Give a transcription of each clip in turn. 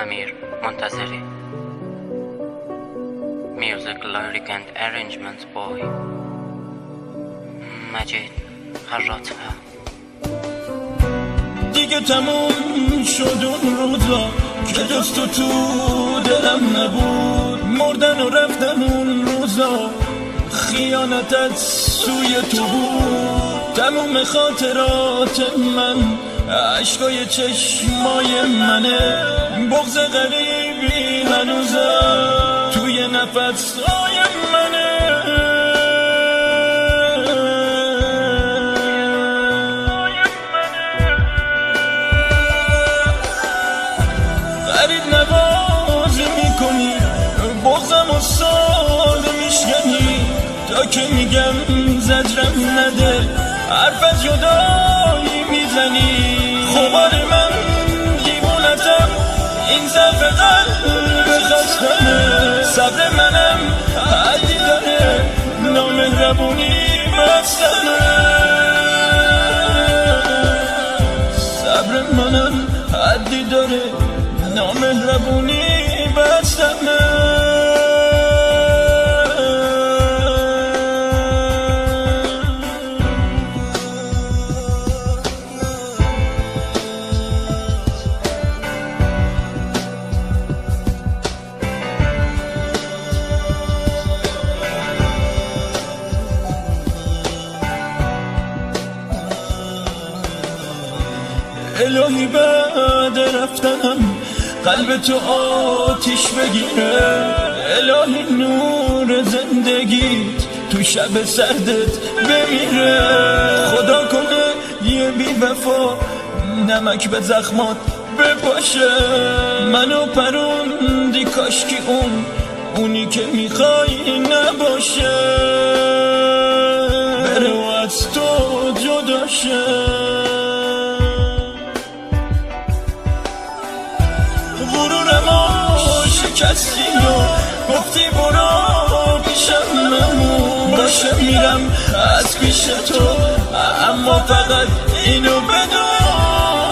Amir Montazeri. Music, lyric and arrangements by Majid Kharratha. دیگه تموم شد اون روزا که جز تو دلم نبود، مردن و رفتن اون روزا خیانتت سوی تو بود. تموم خاطرات من عشقای چشمای منه، بغض غریبی هنوزم توی نفسای منه. غریب نوازی میکنی، بغضم و ساده میشکنی، تا که میگم زجرم نده حرف از جدایی میزنی. خمار من دیوونتم، این ضعف قلب خستمه، صبر منم حدی داره، نامهربونی بستمه. صبر منم حدی داره، نامهربونی بستمه. الهی بعد رفتنم قلب تو آتیش بگیره، الهی نور زندگیت تو شب سردت بمیره. خدا کنه یه بی وفا نمک به زخمات بپاشه، منو پروندی کاشکی اونی که میخوای نباشه، بره و از تو جدا شه. شکستی و گفتی برو پیشم نمون، باشه میرم از پیش تو، اما فقط اینو بدون،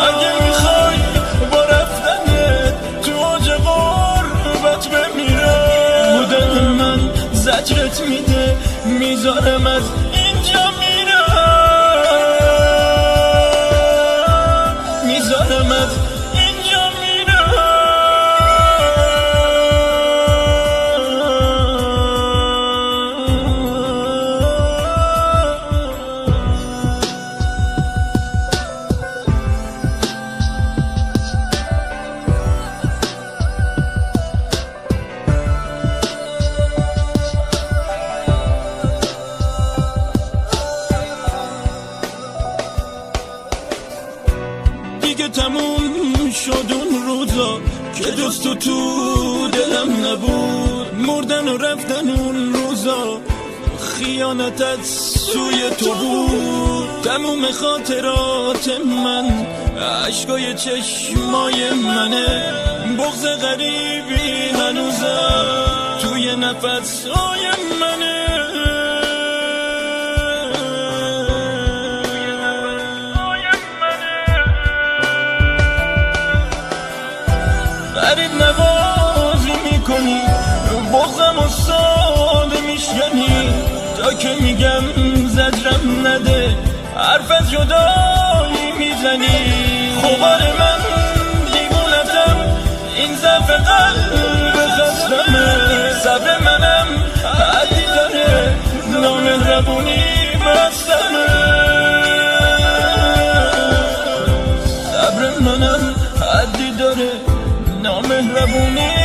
اگه میخوای با رفتنت تو اوج غربت بمیرم، بودن من زجرت میده، میذارم از اینجا میرم، میذارم از تموم شد اون روزا که جز تو دلم نبود، مردن و رفتن اون روزا خیانتت سوی تو بود. تموم خاطرات من عشقای چشمای منه، بغض غریبی هنوزم توی نفسای منه. غریب نوازی میکنی، بغضم و ساده میشکنی، تا که میگم زجرم نده حرف از جدایی میزنی. خمار من دیوونتم، این ضعف قلب خستمه، صبر منم حدی داره، نامهربونی بستمه. صبر منم حدی داره، نامهربونی